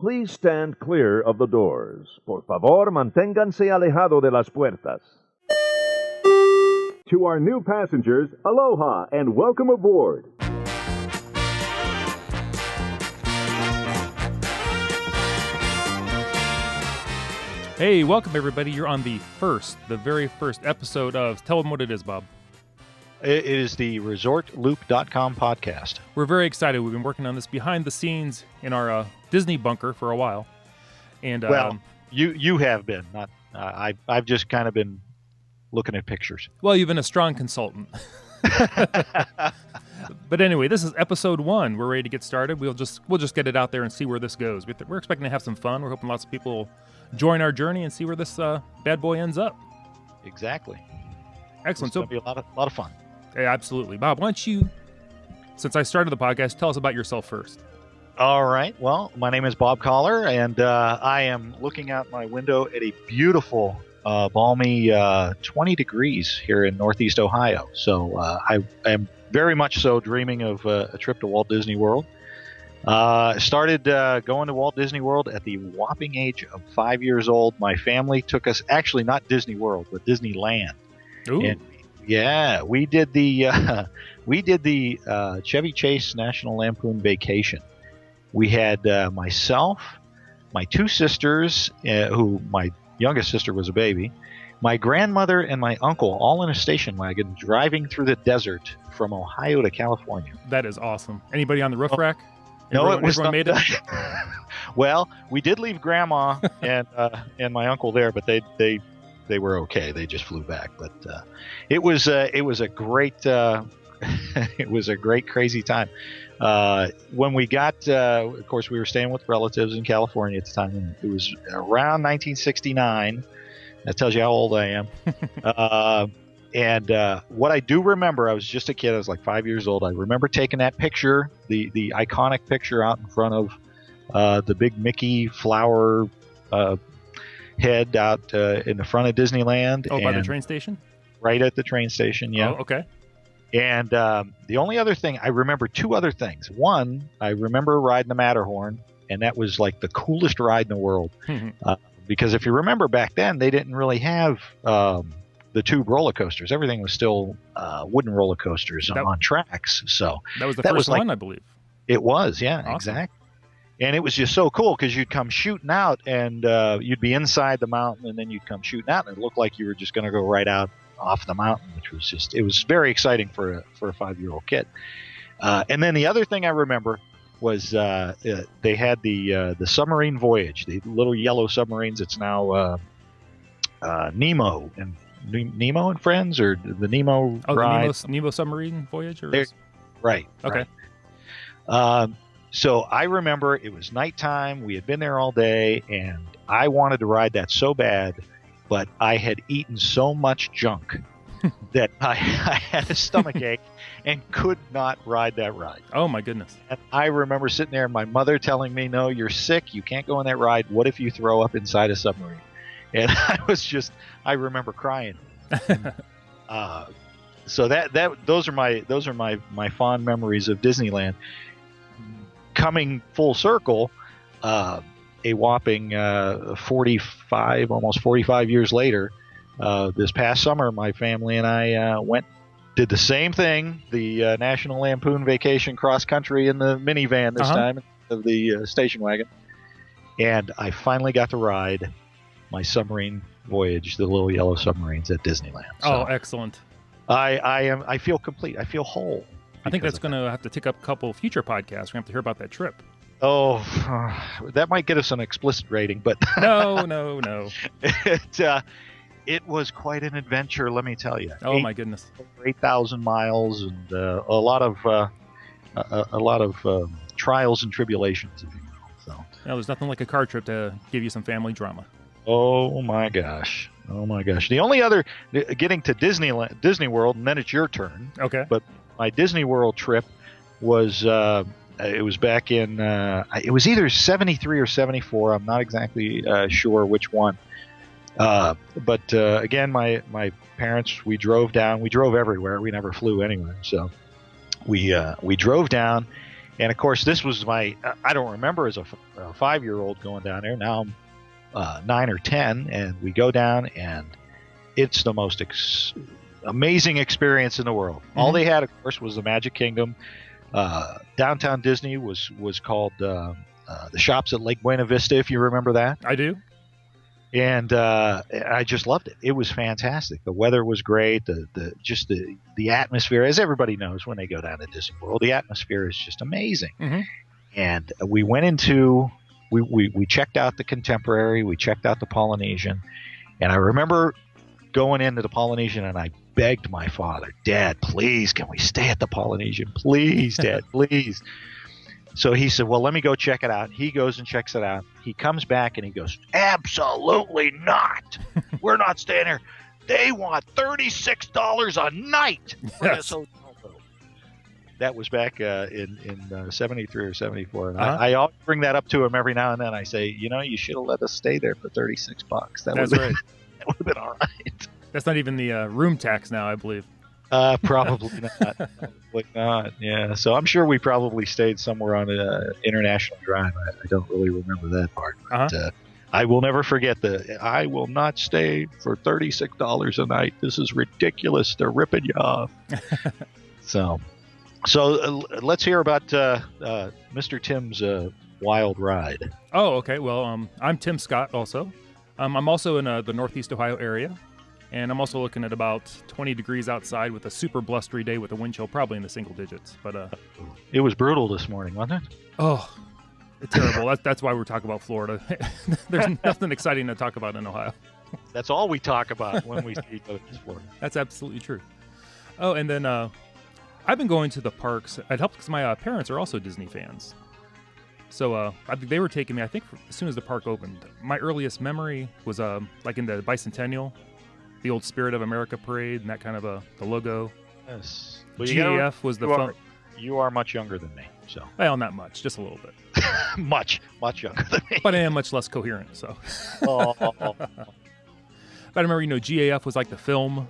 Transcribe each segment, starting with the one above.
Please stand clear of the doors. Por favor, manténganse alejado de las puertas. To our new passengers, aloha and welcome aboard. Hey, welcome everybody. You're on the very first episode of, tell them what it is, Bob. It is the ResortLoop.com podcast. We're very excited. We've been working on this behind the scenes in our Disney bunker for a while. And you have been. Not I've just kind of been looking at pictures. Well, you've been a strong consultant. But anyway, this is episode 1. We're ready to get started. We'll just get it out there and see where this goes. We're expecting to have some fun. We're hoping lots of people will join our journey and see where this bad boy ends up. Exactly. Excellent. It's going to be a lot of fun. Yeah, absolutely. Bob, why don't you, since I started the podcast, tell us about yourself first. All right. Well, my name is Bob Collar, and I am looking out my window at a beautiful, balmy 20 degrees here in Northeast Ohio. So I am very much so dreaming of a trip to Walt Disney World. Started going to Walt Disney World at the whopping age of 5 years old. My family took us, actually not Disney World, but Disneyland. Ooh. And yeah, we did the Chevy Chase National Lampoon Vacation. We had myself, my two sisters, who my youngest sister was a baby, my grandmother, and my uncle, all in a station wagon driving through the desert from Ohio to California. That is awesome. Anybody on the roof rack? No, it was everyone made it. Well, we did leave Grandma and my uncle there, but they were okay. They just flew back. But it was a great it was a great crazy time. When we got, of course, we were staying with relatives in California at the time, and it was around 1969. That tells you how old I am. And what I do remember, I was just a kid. I was like 5 years old. I remember taking that picture, the iconic picture out in front of the big Mickey flower head out in the front of Disneyland. Oh, by the train station? Right at the train station, yeah. Oh, okay. And the only other thing, I remember two other things. One, I remember riding the Matterhorn, and that was like the coolest ride in the world. Because if you remember back then, they didn't really have the tube roller coasters. Everything was still wooden roller coasters on tracks. So that was the first one, I believe. It was, yeah, awesome. Exactly. And it was just so cool because you'd come shooting out, and you'd be inside the mountain, and then you'd come shooting out, and it looked like you were just going to go right out off the mountain, which was just, it was very exciting for a 5-year-old kid. And then the other thing I remember was they had the submarine voyage, the little yellow submarines. It's now Nemo and Friends, or the Nemo ride. The Nemo submarine voyage? Right. Okay. Right. So I remember it was nighttime. We had been there all day, and I wanted to ride that so bad, but I had eaten so much junk that I had a stomachache and could not ride that ride. Oh, my goodness. And I remember sitting there and my mother telling me, no, you're sick. You can't go on that ride. What if you throw up inside a submarine? And I remember crying. So those are my fond memories of Disneyland. Coming full circle, a whopping almost 45 years later, this past summer, my family and I did the same thing, the National Lampoon Vacation cross country in the minivan this time, of the station wagon. And I finally got to ride my submarine voyage, the little yellow submarines at Disneyland. So oh, excellent. I feel complete. I feel whole. I think that's going to have to take up a couple future podcasts. We're going to have to hear about that trip. Oh, that might get us an explicit rating, but no. It was quite an adventure, let me tell you. Oh, my goodness. 8,000 miles and a lot of trials and tribulations, if you will. So. There's nothing like a car trip to give you some family drama. Oh my gosh. The only other, getting to Disney World, and then it's your turn. Okay. But my Disney World trip was it was back in it was either 73 or 74. I'm not exactly sure which one. But again, my parents, we drove down. We drove everywhere. We never flew anywhere. So we drove down, And of course, this was I don't remember as a 5-year-old going down there. Now I'm 9 or 10, and we go down, and it's the most amazing experience in the world. Mm-hmm. All they had, of course, was the Magic Kingdom. Downtown Disney was called the Shops at Lake Buena Vista, if you remember that. I do. And I just loved it. It was fantastic. The weather was great. The atmosphere, as everybody knows when they go down to Disney World, the atmosphere is just amazing. Mm-hmm. And we went into we checked out the Contemporary, we checked out the Polynesian, and I remember going into the Polynesian, and I begged my father, Dad, please, can we stay at the Polynesian? Please, Dad, please. So he said, well, let me go check it out. He goes and checks it out. He comes back and he goes, absolutely not. We're not staying here. They want $36 a night for this hotel room. That was back in 73 or 74. And I always bring that up to him every now and then. I say, you should have let us stay there for $36. That's right. That would have been all right. That's not even the room tax now, I believe. Probably not. Probably not. Yeah. So I'm sure we probably stayed somewhere on International Drive. I don't really remember that part. But I will never forget I will not stay for $36 a night. This is ridiculous. They're ripping you off. So let's hear about Mr. Tim's wild ride. Oh, okay. Well, I'm Tim Scott also. I'm also in the Northeast Ohio area. And I'm also looking at about 20 degrees outside with a super blustery day with a wind chill probably in the single digits. But it was brutal this morning, wasn't it? Oh, it's terrible. That's why we're talking about Florida. There's nothing exciting to talk about in Ohio. That's all we talk about when we see Florida. That's absolutely true. Oh, and then I've been going to the parks. It helps because my parents are also Disney fans. So I think they were taking me, I think, as soon as the park opened. My earliest memory was like in the Bicentennial. The old Spirit of America parade and that kind of the logo. Yes. Well, GAF was the fun. You are much younger than me, so. Well, not much, just a little bit. much younger than me. But I am much less coherent, so. But I remember, GAF was like the film,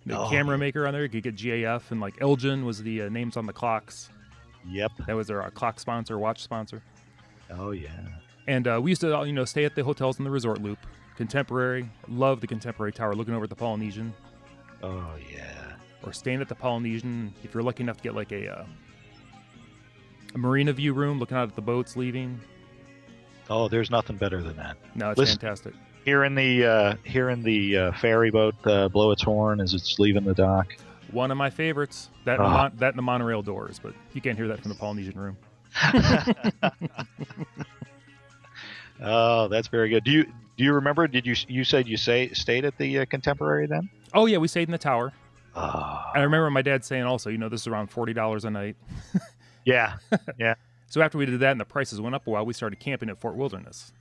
camera maker on there. You could get GAF, and like Elgin was the names on the clocks. Yep. That was their clock sponsor, watch sponsor. Oh yeah. And we used to, stay at the hotels in the Resort Loop. Contemporary, love the Contemporary Tower, looking over at the Polynesian. Oh yeah. Or staying at the Polynesian if you're lucky enough to get like a marina view room, looking out at the boats leaving. Oh, there's nothing better than that. No, it's fantastic. Hearing the ferry boat blow its horn as it's leaving the dock. One of my favorites. That and the monorail doors, but you can't hear that from the Polynesian room. Oh, that's very good. Do you remember? You said you stayed at the Contemporary then? Oh yeah, we stayed in the tower. I remember my dad saying also, this is around $40 a night. Yeah. So after we did that and the prices went up a while, we started camping at Fort Wilderness.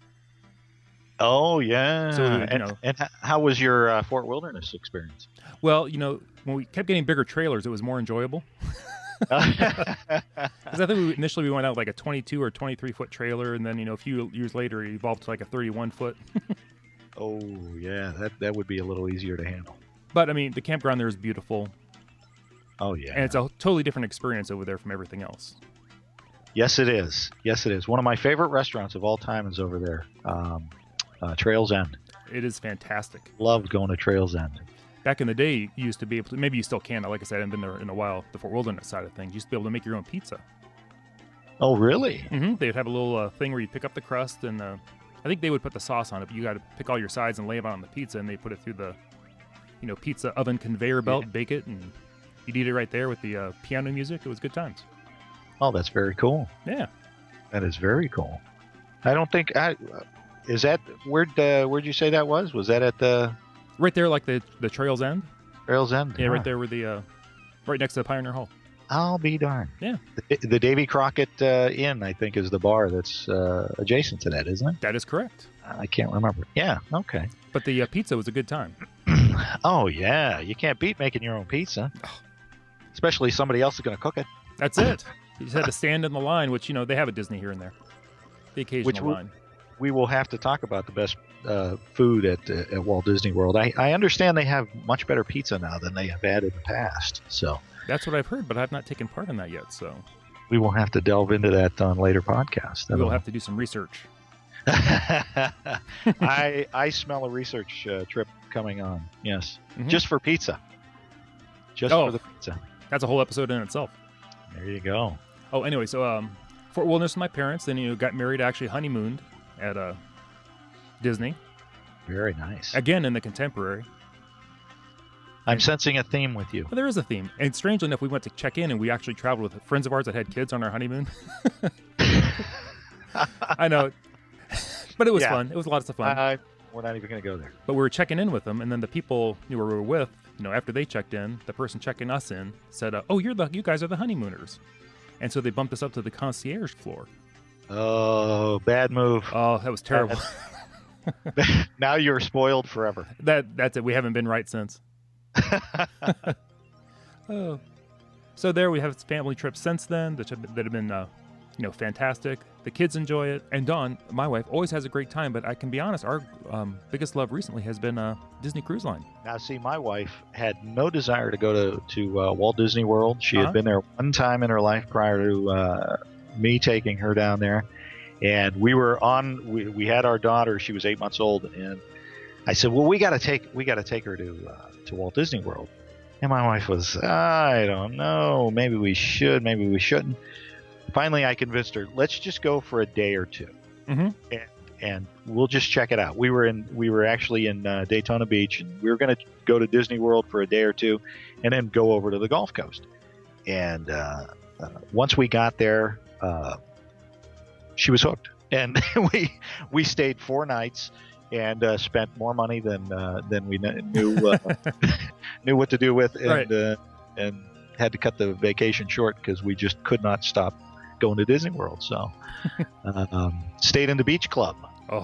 Oh yeah. So and how was your Fort Wilderness experience? Well, when we kept getting bigger trailers, it was more enjoyable. Because I think initially we went out like a 22 or 23 foot trailer, and then a few years later it evolved to like a 31 foot. Oh yeah, that would be a little easier to handle. But I mean, the campground there is beautiful. Oh yeah, and it's a totally different experience over there from everything else. Yes, it is. One of my favorite restaurants of all time is over there, Trails End. It is fantastic. Loved going to Trails End. Back in the day, you used to be able to, maybe you still can, like I said, I haven't been there in a while, the Fort Wilderness side of things, you used to be able to make your own pizza. Oh, really? Mm-hmm. They'd have a little thing where you pick up the crust, and I think they would put the sauce on it, but you got to pick all your sides and lay it out on the pizza, and they put it through the, pizza oven conveyor belt, bake it, and you'd eat it right there with the piano music. It was good times. Oh, that's very cool. Yeah. That is very cool. I don't think, is that, where'd you say that was? Was that at the... Right there, like the Trails End. Trails End? Yeah, right there where the, right next to the Pioneer Hall. I'll be darned. Yeah. The Davy Crockett Inn, I think, is the bar that's adjacent to that, isn't it? That is correct. I can't remember. Yeah, okay. But the pizza was a good time. Oh, yeah. You can't beat making your own pizza. Especially somebody else is going to cook it. That's it. You just had to stand in the line, which, they have at Disney here and there. The occasional line. We will have to talk about the best food at Walt Disney World. I understand they have much better pizza now than they have had in the past. So that's what I've heard, but I've not taken part in that yet. So We will have to delve into that on later podcasts. We'll have to do some research. I smell a research trip coming on. Yes, just for pizza. Just for the pizza. That's a whole episode in itself. There you go. Oh, anyway, so Fort Wilderness with my parents. Then got married, actually honeymooned at Disney. Very nice. Again in the contemporary. I'm sensing a theme with you. Well, there is a theme. And strangely enough, we went to check in and we actually traveled with friends of ours that had kids on our honeymoon. I know. But it was fun. It was lots of fun. We're not even going to go there. But we were checking in with them, and then the people we were with, after they checked in, the person checking us in said, "Oh, you guys are the honeymooners," and so they bumped us up to the concierge floor. Oh, bad move. Oh, that was terrible. Now you're spoiled forever. That's it. We haven't been right since. Oh, so there we have family trips since then that have been fantastic. The kids enjoy it, and Dawn, my wife, always has a great time. But I can be honest, our biggest love recently has been Disney Cruise Line. Now, see, my wife had no desire to go to Walt Disney World. She had been there one time in her life prior to me taking her down there, and we we had our daughter. She was 8 months old, and I said, "Well, we got to take her to Walt Disney World." And my wife was, "I don't know. Maybe we should. Maybe we shouldn't." Finally, I convinced her, let's just go for a day or two, and we'll just check it out. We were actually in Daytona Beach, and we were going to go to Disney World for a day or two, and then go over to the Gulf Coast. And once we got there, she was hooked, and we stayed 4 nights and spent more money than we knew knew what to do with, and had to cut the vacation short because we just could not stop going to Disney World. So stayed in the beach club.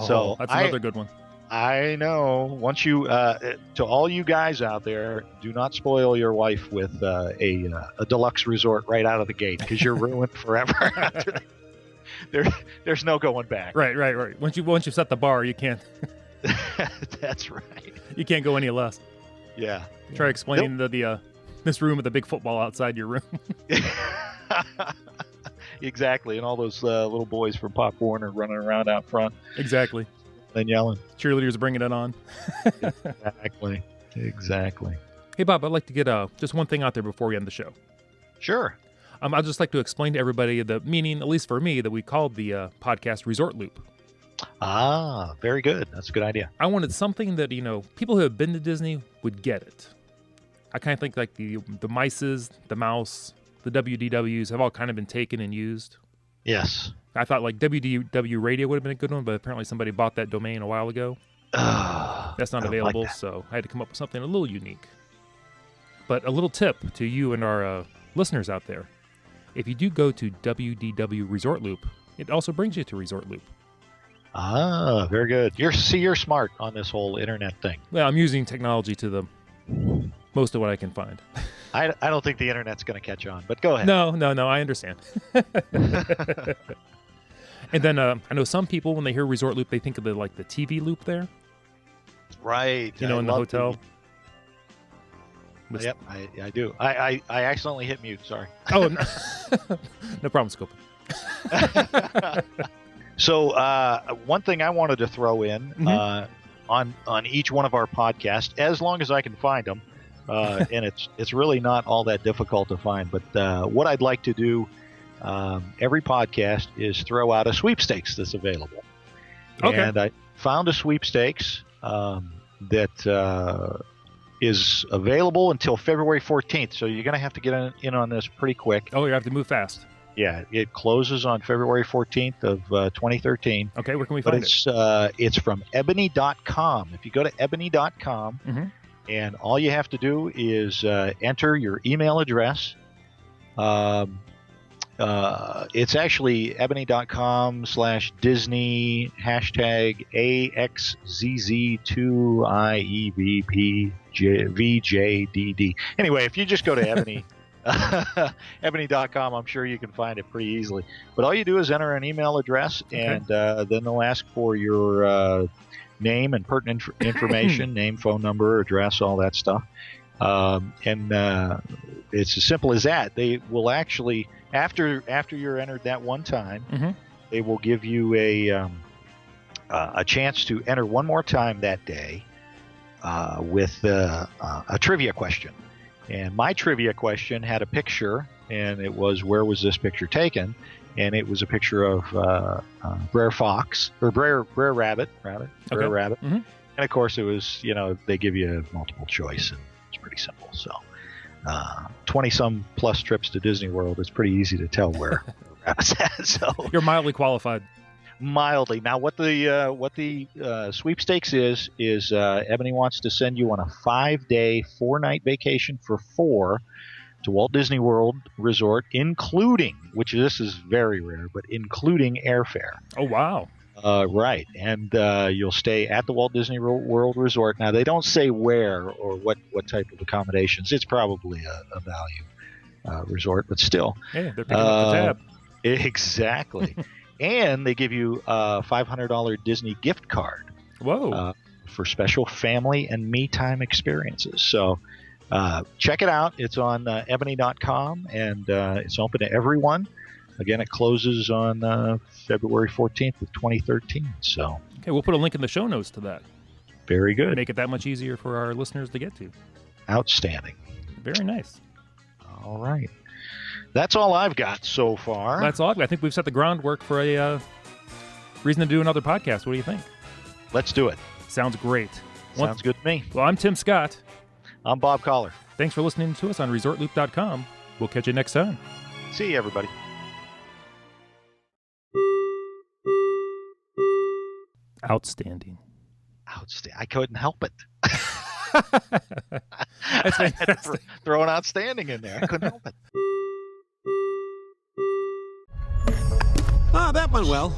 So that's another good one. I know. Once you to all you guys out there, do not spoil your wife with a deluxe resort right out of the gate, because you're ruined forever after that. There's no going back. Right. Once you set the bar, you can't. That's right. You can't go any less. Yeah. Try explaining this room with the big football outside your room. Exactly, and all those little boys from Pop Warner running around out front. Exactly. And yelling. Cheerleaders bringing it on. Exactly. Hey, Bob, I'd like to get just one thing out there before we end the show. Sure. I'd just like to explain to everybody the meaning, at least for me, that we called the podcast Resort Loop. Ah, very good. That's a good idea. I wanted something that, people who have been to Disney would get it. I kind of think like the mices, the mouse, the WDWs have all kind of been taken and used. Yes. I thought like WDW Radio would have been a good one, but apparently somebody bought that domain a while ago. That's not available, like that. So I had to come up with something a little unique. But a little tip to you and our listeners out there. If you do go to WDW Resort Loop, it also brings you to Resort Loop. Ah, very good. You're smart on this whole internet thing. Well, I'm using technology to the most of what I can find. I don't think the internet's going to catch on, but go ahead. No, I understand. And then I know some people, when they hear Resort Loop, they think of the TV loop there. Right. In the hotel. Yep, I do. I accidentally hit mute, sorry. Oh, no, no problem, Scope. So one thing I wanted to throw in on each one of our podcasts, as long as I can find them, and it's really not all that difficult to find, but what I'd like to do every podcast is throw out a sweepstakes that's available. Okay. And I found a sweepstakes that is available until February 14th, so you're going to have to get in on this pretty quick. Oh, you have to move fast. Yeah, it closes on February 14th of 2013. Okay, where can we find it? It's from ebony.com. If you go to ebony.com, and all you have to do is enter your email address. It's actually ebony.com/Disney #AXZZ2IEVPVJDD. Anyway, if you just go to ebony. ebony.com, I'm sure you can find it pretty easily. But all you do is enter an email address, and then they'll ask for your name and pertinent information, name, phone number, address, all that stuff. And it's as simple as that. They will actually, after you're entered that one time, they will give you a chance to enter one more time that day with a trivia question. And my trivia question had a picture, and it was, where was this picture taken? And it was a picture of Brer Fox, or Brer Rabbit. Brer Rabbit. And of course, it was, they give you multiple choice, and it's pretty simple. So 20-some plus trips to Disney World, it's pretty easy to tell where Rabbit's at. So you're mildly qualified. Mildly. Now, what the sweepstakes is Ebony wants to send you on a 5-day, 4-night vacation for 4 to Walt Disney World Resort, including, which this is very rare, but including airfare. Oh, wow. Right. And you'll stay at the Walt Disney World Resort. Now, they don't say where or what type of accommodations. It's probably a value resort, but still. Hey, they're picking up the tab. Exactly. And they give you a $500 Disney gift card. Whoa. For special family and me time experiences. So check it out. It's on ebony.com, and it's open to everyone. Again, it closes on February 14th of 2013. So okay, we'll put a link in the show notes to that. Very good. Make it that much easier for our listeners to get to. Outstanding. Very nice. All right. That's all I've got so far. That's all. I think we've set the groundwork for a reason to do another podcast. What do you think? Let's do it. Sounds great. Sounds good to me. Well, I'm Tim Scott. I'm Bob Collar. Thanks for listening to us on ResortLoop.com. We'll catch you next time. See you, everybody. Outstanding. I couldn't help it. That's I had to throw an outstanding in there. I couldn't help it. Ah, that went well.